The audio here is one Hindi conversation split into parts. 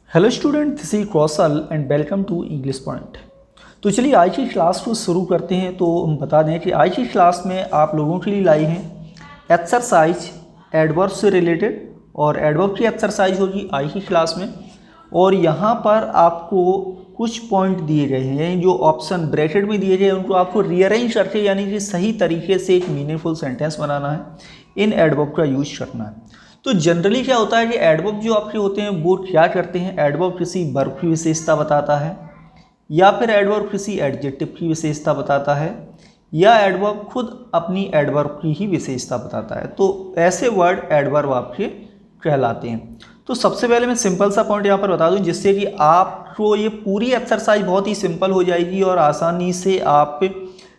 Hello student, this is Kaushal and welcome to English point. तो चलिए आज की क्लास को शुरू करते हैं। तो हम बता दें कि आज की क्लास में आप लोगों के लिए लाई हैं एक्सरसाइज एडवर्ब से रिलेटेड, और एडवर्ब की एक्सरसाइज होगी आज की क्लास में। और यहाँ पर आपको कुछ पॉइंट दिए गए हैं, यानी जो ऑप्शन ब्रैकेट में दिए गए हैं उनको आपको रीअरेंज करके यानी कि सही तरीके से एक मीनिंगफुल सेंटेंस बनाना है, इन एडवर्ब का यूज करना है। तो जनरली क्या होता है कि एडवर्ब जो आपके होते हैं वो क्या करते हैं, एडवर्ब किसी वर्ब की विशेषता बताता है, या फिर एडवर्ब किसी एडजेक्टिव की विशेषता बताता है, या एडवर्ब खुद अपनी एडवर्ब की ही विशेषता बताता है। तो ऐसे वर्ड एडवर्ब आपके कहलाते हैं। तो सबसे पहले मैं सिंपल सा पॉइंट यहाँ पर बता दूं, जिससे कि आपको ये पूरी एक्सरसाइज बहुत ही सिंपल हो जाएगी और आसानी से आप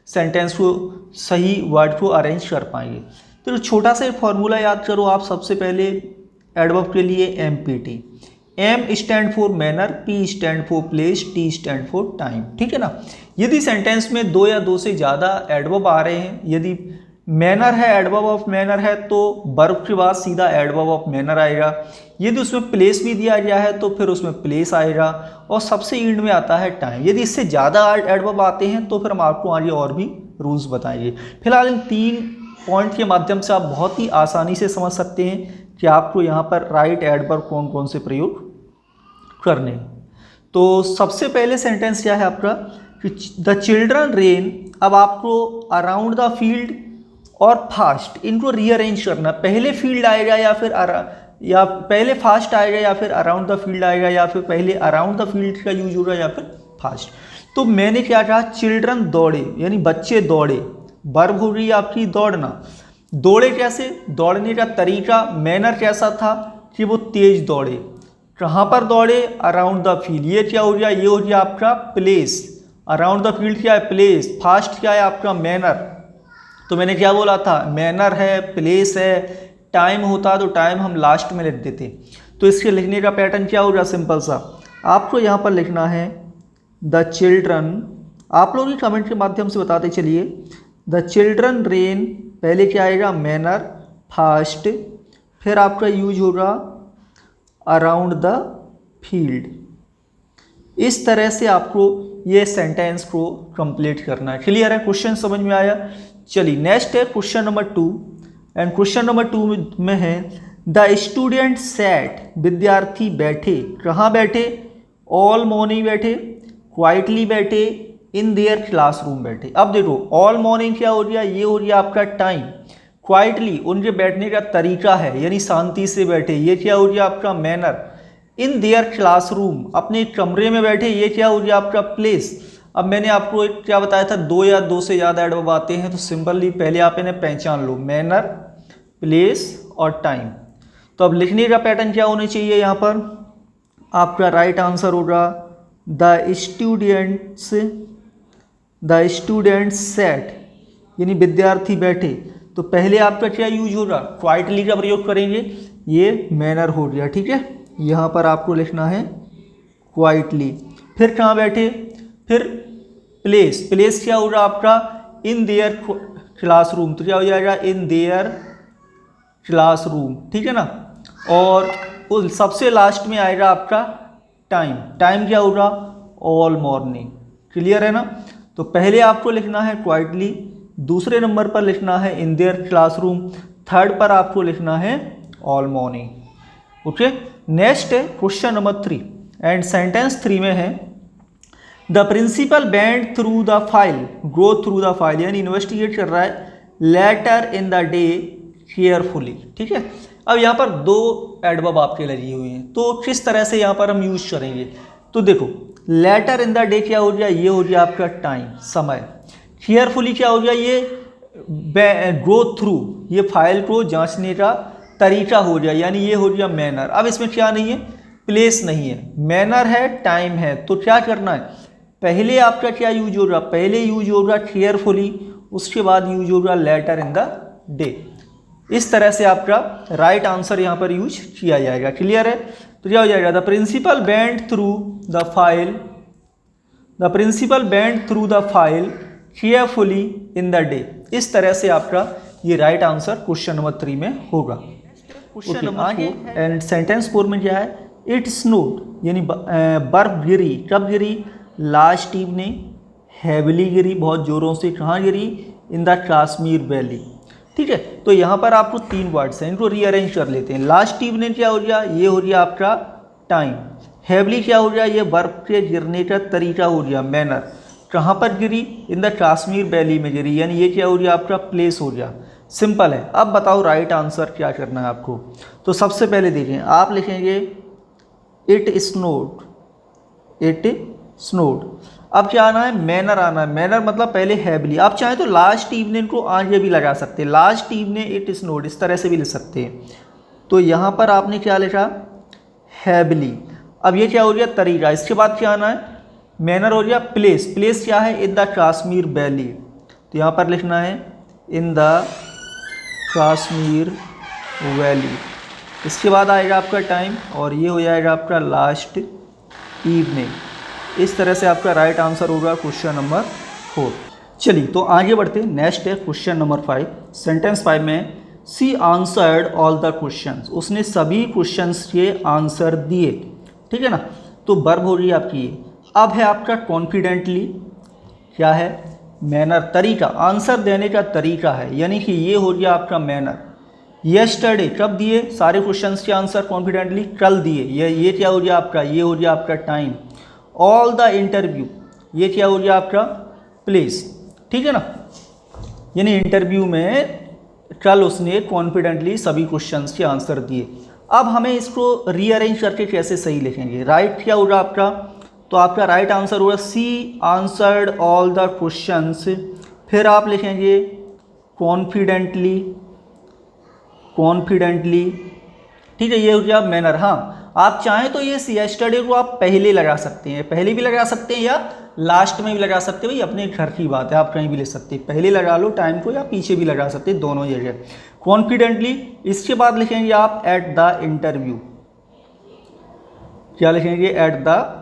सेंटेंस को सही वर्ड को अरेंज कर पाएंगे। तो छोटा सा फॉर्मूला याद करो आप। सबसे पहले एडवर्ब के लिए MPT, M stand for manner, P stand for place, T stand for time. ठीक है ना। यदि सेंटेंस में दो या दो से ज़्यादा एडवर्ब आ रहे हैं, यदि मैनर है, एडवर्ब ऑफ मैनर है, तो वर्ब के बाद सीधा एडवर्ब ऑफ मैनर आएगा। यदि उसमें प्लेस भी दिया गया है तो फिर उसमें प्लेस आएगा, और सबसे एंड में आता है टाइम। यदि इससे ज़्यादा एडवर्ब आते हैं तो फिर हम आपको आगे और भी रूल्स बताएंगे। फिलहाल इन 3 पॉइंट के माध्यम से आप बहुत ही आसानी से समझ सकते हैं कि आपको यहाँ पर राइट एडवर्ब कौन कौन से प्रयोग करने। तो सबसे पहले सेंटेंस क्या है आपका कि द चिल्ड्रन रेन। अब आपको अराउंड द फील्ड और फास्ट इनको रीअरेंज करना। पहले फील्ड आएगा या फिर या पहले फास्ट आएगा या फिर अराउंड द फील्ड आएगा, या फिर पहले अराउंड द फील्ड का यूज होगा या फिर फास्ट। तो मैंने क्या कहा, चिल्ड्रन दौड़े यानी बच्चे दौड़े। वर्ब हो रही आपकी दौड़ना। दौड़े कैसे, दौड़ने का तरीका, मैनर कैसा था कि वो तेज दौड़े। कहाँ पर दौड़े, अराउंड द फील्ड। ये क्या हो गया, ये हो गया आपका प्लेस। अराउंड द फील्ड क्या है, प्लेस। फास्ट क्या है आपका, मैनर। तो मैंने क्या बोला था, मैनर है, प्लेस है। टाइम होता तो टाइम हम लास्ट में लिख देते। तो इसके लिखने का पैटर्न क्या होगा, सिंपल सा। आपको यहाँ पर लिखना है द चिल्ड्रन। आप लोग ही कमेंट के माध्यम से बताते चलिए। द चिल्ड्रन रेन, पहले क्या आएगा, मैनर, फास्ट, फिर आपका यूज होगा अराउंड द फील्ड। इस तरह से आपको ये सेंटेंस को कंप्लीट करना है। क्लियर है, क्वेश्चन समझ में आया। चलिए नेक्स्ट है question number 2। And question number 2 में है द स्टूडेंट सैट। विद्यार्थी बैठे। कहाँ बैठे, ऑल मॉर्निंग बैठे, क्वाइटली बैठे, इन देयर क्लासरूम बैठे। अब देखो ऑल मॉर्निंग क्या हो गया, ये हो गया आपका टाइम। क्वाइटली उनके बैठने का तरीका है, यानी शांति से बैठे, ये क्या हो गया आपका मैनर। इन देयर क्लासरूम, अपने कमरे में बैठे, ये क्या हो गया आपका प्लेस। अब मैंने आपको क्या बताया था, दो या दो से ज़्यादा एडवर्ब आते हैं तो सिंपली पहले आप इन्हें पहचान लो, मैनर, प्लेस और टाइम। तो अब लिखने का पैटर्न क्या होना चाहिए, यहाँ पर आपका राइट आंसर होगा द स्टूडेंट्स सैट, यानी विद्यार्थी बैठे। तो पहले आपका क्या यूज होगा, क्वाइटली का प्रयोग करेंगे, ये मैनर हो गया। ठीक है, यहाँ पर आपको लिखना है क्वाइटली। फिर कहाँ बैठे, फिर प्लेस। प्लेस क्या होगा आपका, इन देयर क्लासरूम। तो क्या हो जाएगा, इन देयर क्लासरूम। ठीक है ना। और उस सबसे लास्ट में आएगा आपका टाइम। टाइम क्या होगा, ऑल मॉर्निंग। क्लियर है ना। तो पहले आपको लिखना है क्वाइटली, दूसरे नंबर पर लिखना है इन देयर क्लासरूम, थर्ड पर आपको लिखना है ऑल मॉर्निंग। ओके, नेक्स्ट है क्वेश्चन नंबर 3। एंड सेंटेंस 3 में है the principal went through the file, go through the file, यानी इन्वेस्टिगेट कर रहा है, later in the day carefully. ठीक है। अब यहाँ पर 2 एडवर्ब आपके लगी हुई हैं, तो किस तरह से यहाँ पर हम यूज करेंगे। तो देखो लेटर इन द डे क्या हो गया, ये हो गया आपका टाइम, समय। केयरफुली क्या हो गया, ये गो थ्रू, ये फाइल को जांचने का तरीका हो गया, यानी ये हो गया मैनर। अब इसमें क्या नहीं है, प्लेस नहीं है, मैनर है, टाइम है। तो क्या करना है, पहले आपका क्या यूज होगा, पहले यूज होगा केयरफुली, उसके बाद यूज होगा लेटर इन द डे। इस तरह से आपका राइट आंसर यहाँ पर यूज किया जाएगा। क्लियर है। तो क्या हो जाएगा, the principal went through the file, the principal went through the file carefully in the day. इस तरह से आपका ये राइट आंसर क्वेश्चन नंबर 3 में होगा। क्वेश्चन नंबर 4 एंड सेंटेंस 4 में क्या है, इट स्नोड यानी बर्फ गिरी, कब गिरी, लास्ट इवनिंग, हैविली गिरी, बहुत ज़ोरों से, कहाँ गिरी, इन द कश्मीर वैली। ठीक है, तो यहाँ पर आपको 3 वर्ड्स हैं, इनको रीअरेंज कर लेते हैं। लास्ट इवनिंग क्या हो गया, ये हो गया आपका टाइम। हैविली क्या हो गया, ये बर्फ के गिरने का तरीका हो गया, मैनर। कहाँ पर गिरी, इन द कश्मीर वैली में गिरी, यानी ये क्या हो गया आपका प्लेस हो गया। सिंपल है। अब बताओ राइट आंसर क्या करना है आपको। तो सबसे पहले देखिए, आप लिखेंगे इट स्नोड, इट स्नोड। अब क्या आना है, मैनर आना है। मैनर मतलब पहले हैविली। आप चाहें तो लास्ट इवनिंग को आगे भी लगा सकते हैं, लास्ट इवनिंग इट स्नोड, इस तरह से भी लिख सकते हैं। तो यहाँ पर आपने क्या लिखा, हैविली। अब ये क्या हो गया तरीका। इसके बाद क्या आना है, मैनर हो गया प्लेस। प्लेस क्या है, इन द कश्मीर वैली। तो यहाँ पर लिखना है इन द कश्मीर वैली। इसके बाद आएगा आपका टाइम, और ये हो जाएगा आपका लास्ट इवनिंग। इस तरह से आपका राइट आंसर होगा क्वेश्चन नंबर 4। चलिए तो आगे बढ़ते हैं। नेक्स्ट है क्वेश्चन नंबर 5। सेंटेंस 5 में सी आंसर्ड ऑल द क्वेश्चंस, उसने सभी क्वेश्चंस के आंसर दिए। ठीक है ना। तो वर्ब हो रही है आपकी ये। अब है आपका कॉन्फिडेंटली, क्या है, मैनर, तरीका, आंसर देने का तरीका है, यानी कि ये हो गया आपका मैनर। यस्टरडे कब दिए सारे क्वेश्चंस के आंसर, कॉन्फिडेंटली कल दिए, ये क्या हो गया आपका, ये हो गया आपका टाइम। ऑल द इंटरव्यू, ये क्या हो गया आपका प्लेस। ठीक है ना, यानी इंटरव्यू में कल उसने कॉन्फिडेंटली सभी क्वेश्चंस के आंसर दिए। अब हमें इसको रीअरेंज करके कैसे सही लिखेंगे। राइट क्या होगा आपका, तो आपका राइट आंसर होगा सी आंसर्ड ऑल द क्वेश्चंस। फिर आप लिखेंगे कॉन्फिडेंटली, कॉन्फिडेंटली। ठीक है, ये हो गया मैनर। हाँ, आप चाहें तो ये यस्टरडे को आप पहले लगा सकते हैं, पहले भी लगा सकते हैं या लास्ट में भी लगा सकते हैं, भाई अपने घर की बात है, आप कहीं भी ले सकते हैं। पहले लगा लो टाइम को या पीछे भी लगा सकते हैं, दोनों जगह कॉन्फिडेंटली। इसके बाद लिखेंगे आप एट द इंटरव्यू, क्या लिखेंगे, एट द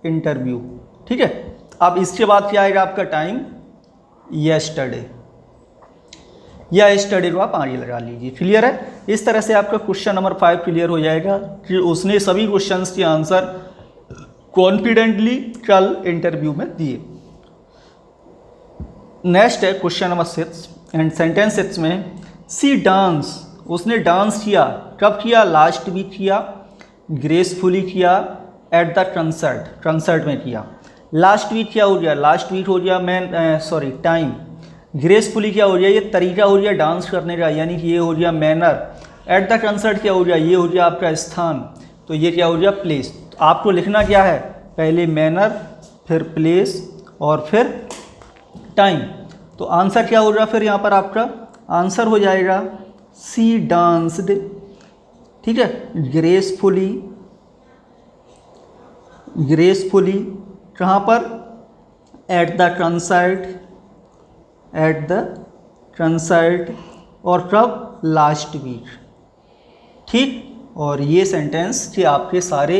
इंटरव्यू। ठीक है, अब इसके बाद क्या आएगा आपका टाइम, यस्टरडे, या यस्टरडे को आप आगे लगा लीजिए। क्लियर है। इस तरह से आपका क्वेश्चन नंबर 5 क्लियर हो जाएगा कि उसने सभी क्वेश्चंस के आंसर कॉन्फिडेंटली कल इंटरव्यू में दिए। नेक्स्ट है क्वेश्चन नंबर 6 एंड सेंटेंस 6 में सी डांस, उसने डांस किया, कब किया, लास्ट वीक किया, ग्रेसफुली किया, एट द कंसर्ट, कंसर्ट में किया। लास्ट वीक क्या हो गया, लास्ट वीक हो गया टाइम। ग्रेसफुली क्या हो गया, ये तरीका हो गया डांस करने का, यानी कि ये हो गया मैनर। एट द कंसर्ट क्या हो गया, ये हो गया आपका स्थान, तो ये क्या हो गया प्लेस। तो आपको लिखना क्या है, पहले मैनर, फिर प्लेस और फिर टाइम। तो आंसर क्या हो गया फिर यहाँ पर आपका आंसर हो जाएगा सी डांस्ड, ठीक है, ग्रेसफुली, ग्रेसफुली कहाँ पर, at the concert, at the concert, और कब, लास्ट वीक। ठीक, और ये सेंटेंस के आपके सारे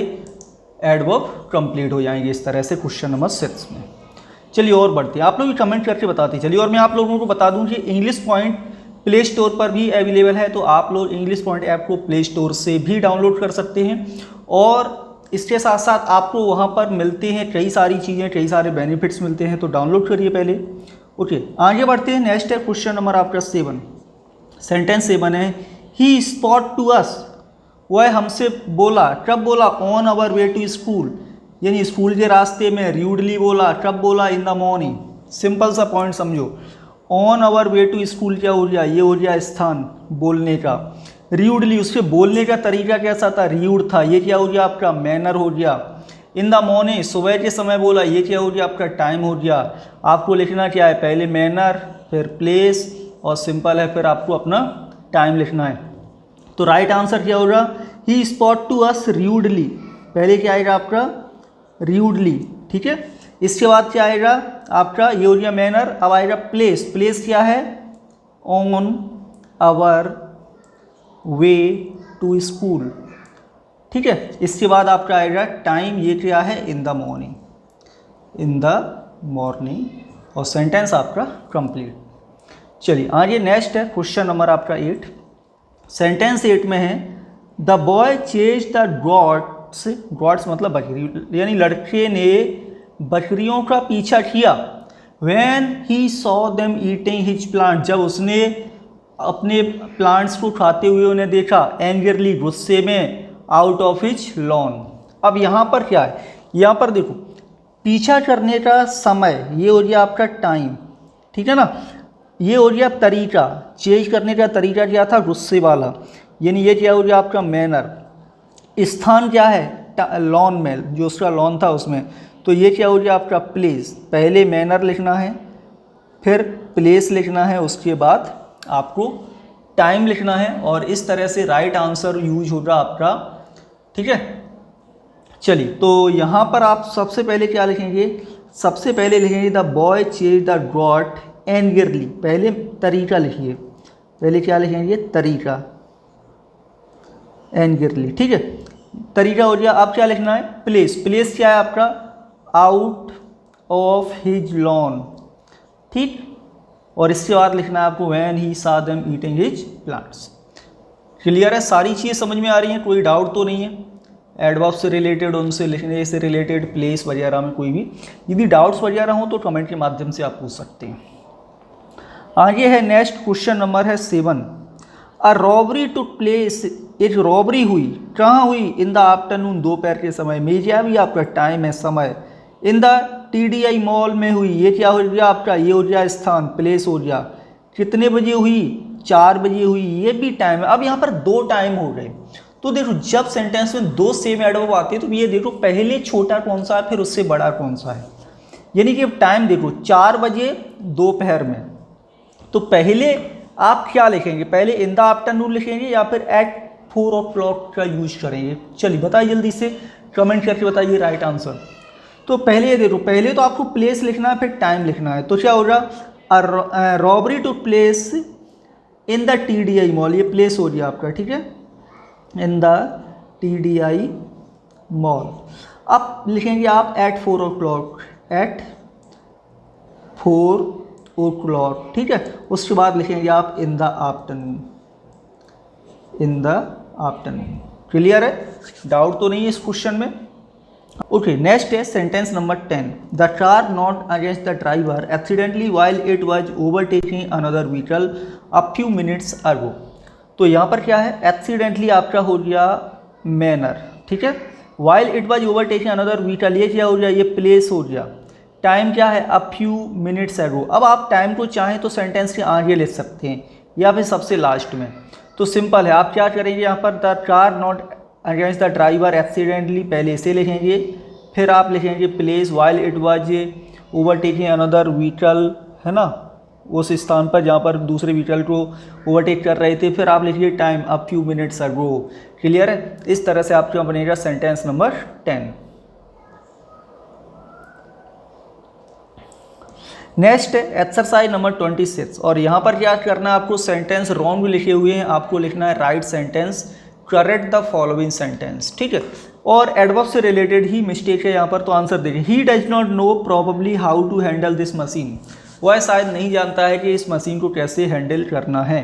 एडवर्ब कंप्लीट हो जाएंगे इस तरह से क्वेश्चन नंबर 6 में। चलिए और बढ़ते हैं, आप लोग भी कमेंट करके बताते चलिए। और मैं आप लोगों को बता दूं कि इंग्लिश पॉइंट प्ले स्टोर पर भी अवेलेबल है, तो आप लोग इंग्लिश पॉइंट ऐप को प्ले स्टोर से भी डाउनलोड कर सकते हैं। और इसके साथ साथ आपको वहाँ पर मिलते हैं कई सारी चीज़ें, कई सारे बेनिफिट्स मिलते हैं, तो डाउनलोड करिए पहले। ओके, आगे बढ़ते हैं। नेक्स्ट है क्वेश्चन नंबर आपका 7। सेंटेंस 7 है ही स्पॉट टू अस, वह हमसे बोला, कब बोला, on our way to school, यानी स्कूल के रास्ते में। र्यूडली बोला, कब बोला, इन द मॉर्निंग। सिंपल सा पॉइंट समझो, on our way to school क्या हो गया, ये हो गया स्थान बोलने का। र्यूडली, उसके बोलने का तरीका कैसा था, र्यूड था, ये क्या हो गया आपका मैनर हो गया। इन द मॉर्निंग, सुबह के समय बोला, ये क्या हो गया आपका टाइम हो गया। आपको लिखना क्या है, पहले मैनर, फिर प्लेस, और सिंपल है फिर आपको अपना टाइम लिखना है। तो राइट आंसर क्या होगा, ही स्पॉट टू अस र्यूडली, पहले क्या आएगा आपका र्यूडली। ठीक है, इसके बाद क्या आएगा आपका, ये हो गया मैनर। अब आएगा प्लेस, प्लेस क्या है, on our way to school. ठीक है, इसके बाद आपका आएगा टाइम, ये क्या है, इन the morning, in the morning, और सेंटेंस आपका कंप्लीट। चलिए आगे नेक्स्ट है क्वेश्चन नंबर आपका 8। सेंटेंस 8 में है the boy chase the goat goats मतलब बकरी, यानी लड़के ने बकरियों का पीछा किया। When he saw them eating his plant, जब उसने अपने प्लांट्स को खाते हुए उन्हें देखा, एंग्रली गुस्से में, आउट ऑफ हिज लॉन। अब यहाँ पर क्या है, यहाँ पर देखो पीछा करने का समय, ये हो गया आपका टाइम, ठीक है ना। ये हो गया तरीका, चेंज करने का तरीका क्या था, गुस्से वाला, यानी ये क्या हो गया आपका मैनर। स्थान क्या है, लॉन में, जो उसका लॉन था उसमें, तो ये क्या हो गया आपका प्लेस। पहले मैनर लिखना है, फिर प्लेस लिखना है, उसके बाद आपको टाइम लिखना है, और इस तरह से राइट आंसर यूज होगा आपका, ठीक है। चलिए, तो यहाँ पर आप सबसे पहले क्या लिखेंगे, सबसे पहले लिखेंगे the boy chase the god angrily. पहले तरीका लिखिए, पहले क्या लिखेंगे, तरीका, एंग्रली, ठीक है। तरीका हो गया। अब क्या लिखना है, प्लेस। प्लेस क्या है आपका, आउट ऑफ हिज लॉन, ठीक। और इसके बाद लिखना है आपको व्हेन ही सा them eating his plants. Clear है, सारी चीज़ समझ में आ रही हैं, कोई डाउट तो नहीं है। एडवर्ब से रिलेटेड, उनसे लिखने से रिलेटेड, प्लेस वगैरह में कोई भी यदि डाउट्स वगैरह हो तो कमेंट के माध्यम से आप पूछ सकते हैं। आगे है नेक्स्ट क्वेश्चन नंबर है 7। अ रॉबरी टुक प्लेस, एक रॉबरी हुई, कहाँ हुई, इन द आफ्टरनून, दोपहर के समय में, क्या भी आपका टाइम है, समय। इन द TDI मॉल में हुई, ये क्या हो गया आपका, ये हो गया स्थान, प्लेस हो गया। कितने बजे हुई, 4 बजे हुई, ये भी टाइम है। अब यहाँ पर 2 टाइम हो गए, तो देखो जब सेंटेंस में 2 सेम एडवर्ब आते हैं तो ये देखो पहले छोटा कौन सा है, फिर उससे बड़ा कौन सा है। यानी कि टाइम देखो 4 बजे दोपहर में, तो पहले आप क्या लिखेंगे, पहले इन द आफ्टरनून लिखेंगे या फिर एट 4 o'clock का यूज करेंगे। चलिए बताइए जल्दी से, कमेंट करके बताइए राइट आंसर। तो पहले ये देखो, पहले तो आपको प्लेस लिखना है, फिर टाइम लिखना है। तो क्या होगा, robbery to place in the TDI mall, ये प्लेस हो गया आपका, ठीक है, इन द TDI मॉल। अब लिखेंगे आप एट 4 o'clock, एट 4 o'clock, ठीक है। उसके बाद लिखेंगे आप in the afternoon, in the afternoon. Clear है, डाउट तो नहीं है इस क्वेश्चन में। ओके, नेक्स्ट है sentence number 10। The car not against the driver accidentally while it was overtaking another vehicle a few minutes ago. तो यहाँ पर क्या है, एक्सीडेंटली आपका हो गया मैनर, ठीक है। While it was overtaking another vehicle, ये क्या हो गया, ये प्लेस हो गया। टाइम क्या है, अ फ्यू मिनट्स अगो। अब आप टाइम को चाहें तो सेंटेंस के आगे लिख सकते हैं या फिर सबसे लास्ट में, तो सिंपल है। आप क्या करेंगे यहाँ पर, the car not against the driver accidentally, पहले इसे लिखेंगे, फिर आप लिखेंगे place, while it was overtaking another vehicle, है ना, उस स्थान पर जहाँ पर दूसरे व्हीकल को ओवरटेक कर रहे थे, फिर आप लिखिए time, a few minutes ago. Clear है, इस तरह से आपका बनेगा सेंटेंस नंबर 10। नेक्स्ट है एक्सरसाइज नंबर 26, और यहाँ पर क्या करना है आपको, सेंटेंस रॉन्ग लिखे हुए हैं, आपको लिखना है right sentence, correct the following sentence, ठीक है। और एडवर्ब से रिलेटेड ही मिस्टेक है यहाँ पर, तो आंसर देखिए, he does not know probably how to handle this machine, वह शायद नहीं जानता है कि इस मशीन को कैसे हैंडल करना है।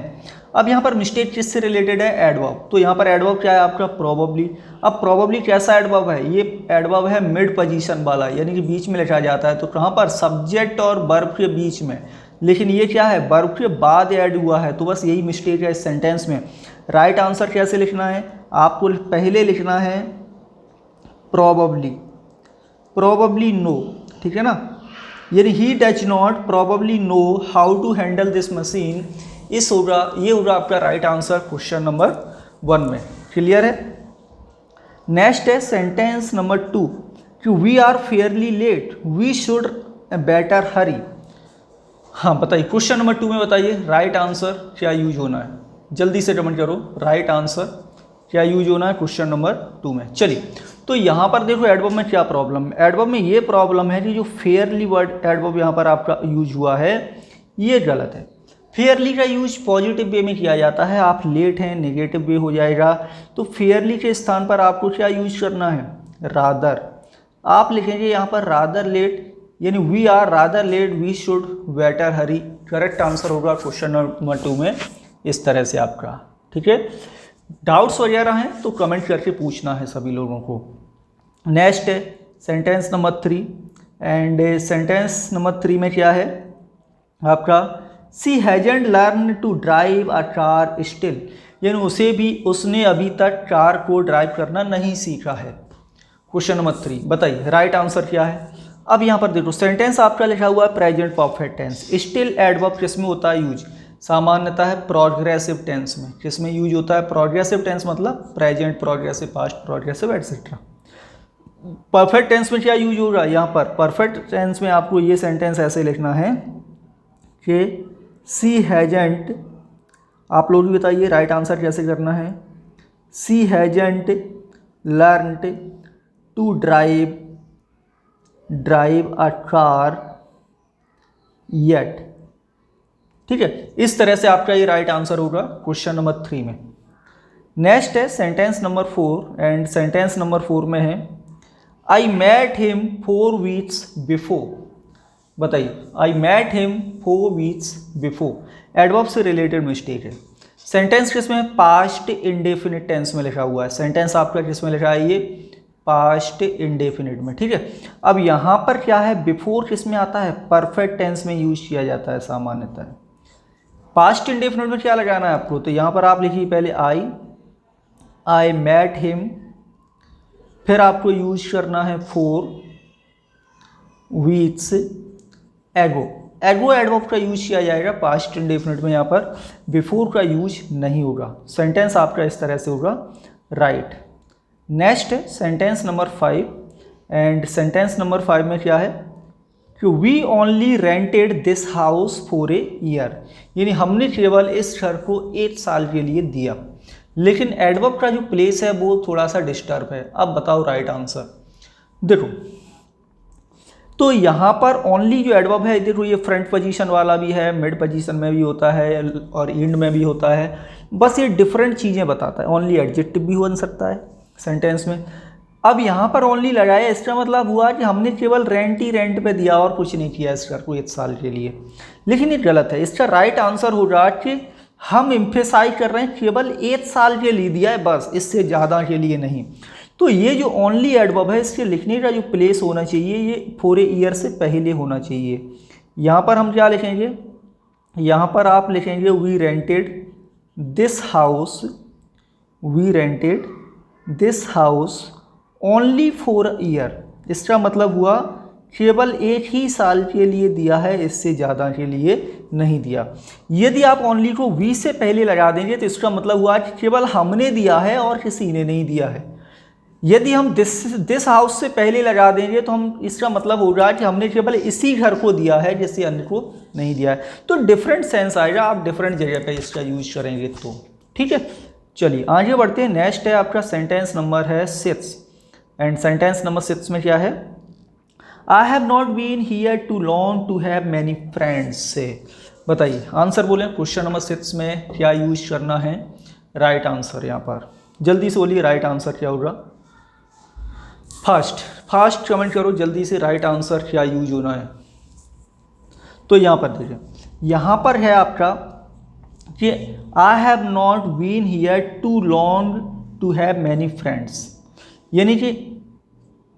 अब यहाँ पर मिस्टेक किससे रिलेटेड है, एडवर्ब। तो यहाँ पर एडवर्ब क्या है आपका, प्रोबेबली। अब प्रोबेबली कैसा एडवर्ब है, ये एडवर्ब है मिड पोजीशन वाला, यानी कि बीच में लिखा जाता है। तो कहाँ पर, सब्जेक्ट और वर्ब के बीच में, लेकिन ये क्या है, वर्ब के बाद ऐड हुआ है। तो बस यही मिस्टेक है इस सेंटेंस में। राइट आंसर कैसे लिखना है, आपको पहले लिखना है प्रोबेबली, प्रोबेबली नो, ठीक है ना, यानी he does not probably know how to handle this machine, इस होगा, ये होगा आपका राइट आंसर क्वेश्चन नंबर 1 में। क्लियर है। नेक्स्ट है सेंटेंस नंबर 2 कि we are fairly late, we should better hurry. हाँ बताइए, क्वेश्चन नंबर 2 में बताइए राइट आंसर क्या यूज होना है, जल्दी से कमेंट करो, राइट आंसर क्या यूज होना है क्वेश्चन नंबर 2 में। चलिए, तो यहाँ पर देखो एडवर्ब में क्या प्रॉब्लम है, एडवर्ब में ये प्रॉब्लम है कि जो फेयरली वर्ड एडवर्ब यहाँ पर आपका यूज हुआ है ये गलत है। फेयरली का यूज पॉजिटिव वे में किया जाता है, आप लेट हैं नेगेटिव वे हो जाएगा। तो फेयरली के स्थान पर आपको क्या यूज करना है, रादर। आप लिखेंगे यहाँ पर रादर लेट, यानी we are rather late, we should better hurry. Correct answer होगा क्वेश्चन नंबर 2 में इस तरह से आपका, ठीक है। डाउट्स वगैरह हैं तो कमेंट करके पूछना है सभी लोगों को। नेक्स्ट है sentence number 3 and sentence number 3 में क्या है आपका, she hasn't learn to drive a car still, यानी उसने अभी तक कार को ड्राइव करना नहीं सीखा है। क्वेश्चन नंबर 3 बताइए राइट आंसर क्या है। अब यहाँ पर देखो सेंटेंस आपका लिखा हुआ है present perfect tense. Still adverb किसमें होता है यूज, सामान्यतः है प्रोग्रेसिव टेंस में। किसमें यूज होता है, प्रोग्रेसिव टेंस मतलब present, progressive, past progressive etcetera. Perfect tense में क्या यूज होगा, यहाँ पर परफेक्ट टेंस में आपको ये सेंटेंस ऐसे लिखना है कि सी हैजंट, आप लोग भी बताइए राइट आंसर कैसे करना है। She hasn't learned to drive a car yet. ठीक है, इस तरह से आपका ये राइट आंसर होगा क्वेश्चन नंबर 3 में। नेक्स्ट है sentence number 4 and sentence number 4 में है I met him 4 weeks before. बताइए I met him 4 weeks before, adverb से रिलेटेड मिस्टेक है। सेंटेंस किसमें, पास्ट इंडेफिनिट टेंस में लिखा हुआ है। सेंटेंस आपका किसमें लिखा है, ये पास्ट इंडेफिनिट में। ठीक है, अब यहाँ पर क्या है, बिफोर किसमें आता है, परफेक्ट टेंस में यूज किया जाता है सामान्यतः। पास्ट इंडेफिनिट में क्या लगाना है आपको, तो यहाँ पर आप लिखिए पहले आई मेट हिम, फिर आपको यूज करना है 4 वीक्स एगो। एगो एडवर्ब का यूज किया जाएगा पास्ट इंडेफिनिट में, यहाँ पर बिफोर का यूज नहीं होगा। सेंटेंस आपका इस तरह से होगा राइट। नेक्स्ट है sentence number 5 and sentence number 5 में क्या है कि we only rented this house for a year, यानी हमने केवल इस घर को 1 साल के लिए दिया। लेकिन एडवर्ब का जो प्लेस है वो थोड़ा सा डिस्टर्ब है। अब बताओ राइट आंसर। देखो तो यहाँ पर ओनली जो एडवर्ब है, देखो ये फ्रंट पोजीशन वाला भी है, मिड पोजीशन में भी होता है और एंड में भी होता है, बस ये डिफरेंट चीज़ें बताता है। ओनली एडजेक्टिव भी बन सकता है सेंटेंस में। अब यहाँ पर ओनली लगाया, इसका मतलब हुआ कि हमने केवल रेंट ही रेंट पे दिया और कुछ नहीं किया इस घर को 1 साल के लिए। लेकिन ये गलत है। इसका राइट आंसर होगा कि हम एम्फेसाइज कर रहे हैं केवल 1 साल के लिए दिया है, बस इससे ज़्यादा के लिए नहीं। तो ये जो ओनली एडवर्ब है, इसके लिखने का जो प्लेस होना चाहिए ये फॉर ए ईयर से पहले होना चाहिए। यहाँ पर हम क्या लिखेंगे, यहाँ पर आप लिखेंगे we rented this house, we rented this house only for year. इसका मतलब हुआ केवल 1 ही साल के लिए दिया है, इससे ज़्यादा के लिए नहीं दिया। यदि आप ओनली को वी से पहले लगा देंगे तो इसका मतलब हुआ कि केवल हमने दिया है और किसी ने नहीं दिया है। यदि हम दिस हाउस से पहले लगा देंगे तो हम इसका मतलब होगा कि हमने केवल इसी घर को दिया है, जैसे अन्य को नहीं दिया है। तो डिफरेंट सेंस आएगा, आप डिफरेंट जगह पे इसका यूज करेंगे तो। ठीक है, चलिए आगे बढ़ते हैं। नेक्स्ट है आपका सेंटेंस नंबर है 6 एंड सेंटेंस नंबर 6 में क्या है, I have not been here too long to have many friends से। बताइए आंसर बोलें, क्वेश्चन नंबर 6 में क्या यूज करना है राइट आंसर। यहाँ पर जल्दी से बोलिए राइट आंसर क्या होगा। फास्ट कमेंट करो जल्दी से, राइट आंसर क्या यूज होना है। तो यहाँ पर देखिए, यहाँ पर है आपका कि I have not been here too long to have many friends, यानी कि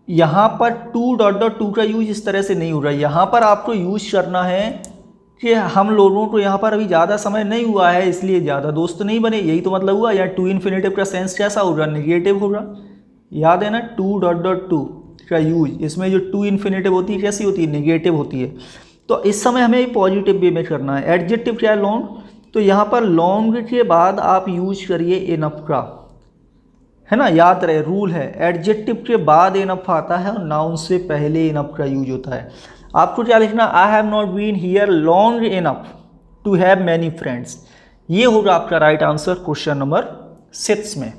यहाँ पर टू का यूज इस तरह से नहीं हो रहा है। यहाँ पर आपको यूज करना है कि हम लोगों को यहाँ पर अभी ज़्यादा समय नहीं हुआ है इसलिए ज़्यादा दोस्त नहीं बने, यही तो मतलब हुआ। या टू इन्फिनेटिव का सेंस कैसा होगा, नेगेटिव होगा। याद है ना, टू का यूज, इसमें जो टू इन्फिनेटिव होती है कैसी होती है, नेगेटिव होती है। तो इस समय हमें पॉजिटिव वे में करना है। एडजेक्टिव क्या है, लॉन्ग, तो यहाँ पर लॉन्ग के बाद आप यूज करिए इनफ का, है ना, याद रहे रूल है। एडजेक्टिव के बाद इनफ आता है और नाउन से पहले इनफ का यूज होता है। आपको क्या लिखना, I have not been here long enough to have many friends. ये होगा आपका राइट आंसर क्वेश्चन नंबर 6 में।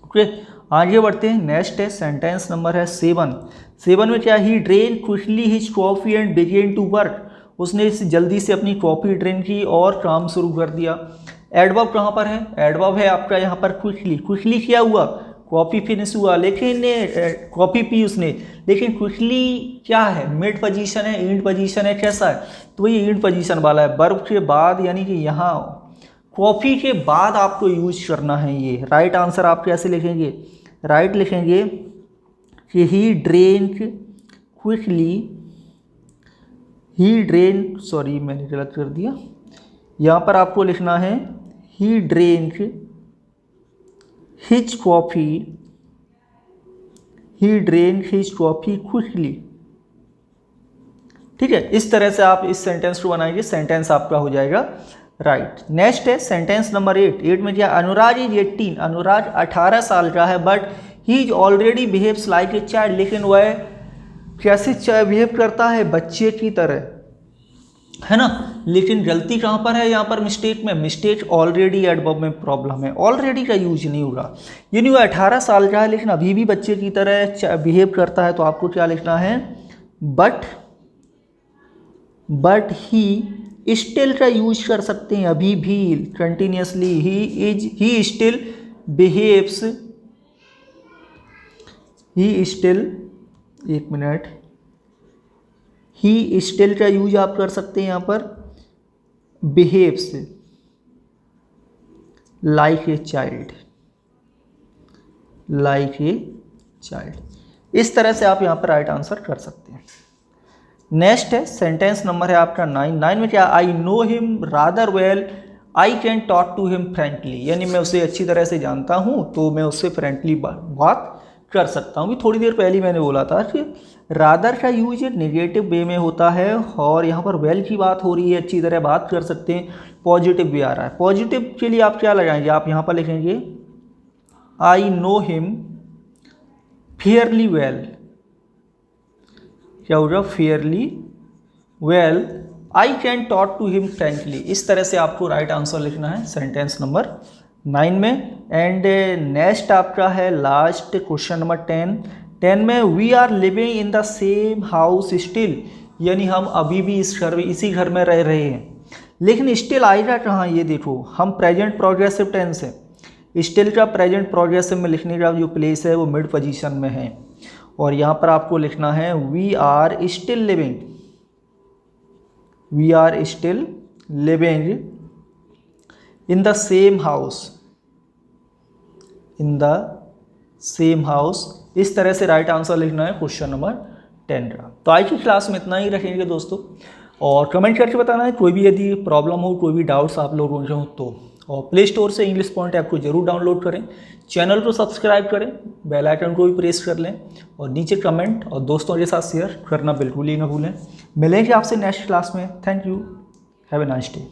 ओके, आगे बढ़ते हैं। नेक्स्ट है सेंटेंस नंबर है 7 में क्या, he drain quickly his coffee and began to work. उसने जल्दी से अपनी कॉफ़ी ड्रेन की और काम शुरू कर दिया। एडवर्ब कहाँ पर है, एडवर्ब है आपका यहाँ पर क्विकली क्या हुआ, कॉफ़ी फिनिश हुआ, लेकिन कॉफ़ी पी उसने, लेकिन क्विकली क्या है, मिड पोजीशन है, एंड पोजीशन है, कैसा है, तो ये एंड पोजीशन वाला है। वर्ब के बाद यानी कि यहाँ कॉफ़ी के बाद आपको यूज करना है ये। राइट आंसर आप कैसे लिखेंगे? राइट लिखेंगे कि ही ड्रेंक क्विकली, ही ड्रेन, सॉरी मैंने गलत कर दिया, यहाँ पर आपको लिखना है ही ड्रेंक हिज कॉफ़ी, ही ड्रेंक हिज कॉफ़ी क्विकली। ठीक है, इस तरह से आप इस सेंटेंस को बनाएंगे, सेंटेंस आपका हो जाएगा राइट। नेक्स्ट है सेंटेंस नंबर 8 में क्या? अनुराग इज 18, अनुराग 18 साल का है, but he is already behaves like a child, लेकिन वह कैसे बिहेव करता है? बच्चे की तरह, है ना। लेकिन गलती कहाँ पर है? यहाँ पर मिस्टेक में, मिस्टेक ऑलरेडी एडवर्ब में प्रॉब्लम है, ऑलरेडी का यूज नहीं होगा। यानी वो 18 साल का है लेकिन अभी भी बच्चे की तरह बिहेव करता है, तो आपको क्या लिखना है? बट ही स्टिल का यूज कर सकते हैं, अभी भी, continuously, he still behaves, he still, एक मिनट, ही स्टिल का यूज आप कर सकते हैं यहाँ पर, behaves like a child, like a child. इस तरह से आप यहाँ पर राइट आंसर कर सकते हैं। नेक्स्ट है सेंटेंस नंबर है आपका 9 में क्या? I know him rather well, I can talk to him frankly, यानी मैं उसे अच्छी तरह से जानता हूँ तो मैं उससे फ्रेंकली बात कर सकता हूँ। थोड़ी देर पहले मैंने बोला था कि रादर का यूज नेगेटिव वे में होता है, और यहाँ पर वेल की बात हो रही है, अच्छी तरह बात कर सकते हैं, पॉजिटिव भी आ रहा है। पॉजिटिव के लिए आप क्या लगाएंगे? आप यहाँ पर लिखेंगे I know him fairly well, क्या होगा? Fairly well, I can talk to him frankly. इस तरह से आपको राइट आंसर लिखना है सेंटेंस नंबर 9 में। एंड नेक्स्ट आपका है लास्ट क्वेश्चन नंबर 10 में we are living in the same house still, यानी हम अभी भी इसी घर में रह रहे हैं, लेकिन स्टिल आएगा कहाँ? ये देखो, हम प्रेजेंट प्रोग्रेसिव टेंस है, स्टिल का प्रेजेंट प्रोग्रेसिव में लिखने का जो प्लेस है वो मिड पोजीशन में है, और यहाँ पर आपको लिखना है we are still living, we are still living in the same house, in the same house. इस तरह से राइट आंसर लिखना है क्वेश्चन नंबर 10 का। तो आज की क्लास में इतना ही रखेंगे दोस्तों, और कमेंट करके बताना है कोई भी यदि प्रॉब्लम हो, कोई भी डाउट्स आप लोगों के हो तो, और प्ले स्टोर से इंग्लिश पॉइंट ऐप को जरूर डाउनलोड करें, चैनल को सब्सक्राइब करें, बेल आइकन को भी प्रेस कर लें, और नीचे कमेंट और दोस्तों के साथ शेयर करना बिल्कुल ही ना भूलें। मिलेंगे आपसे नेक्स्ट क्लास में। Thank you, have a nice day.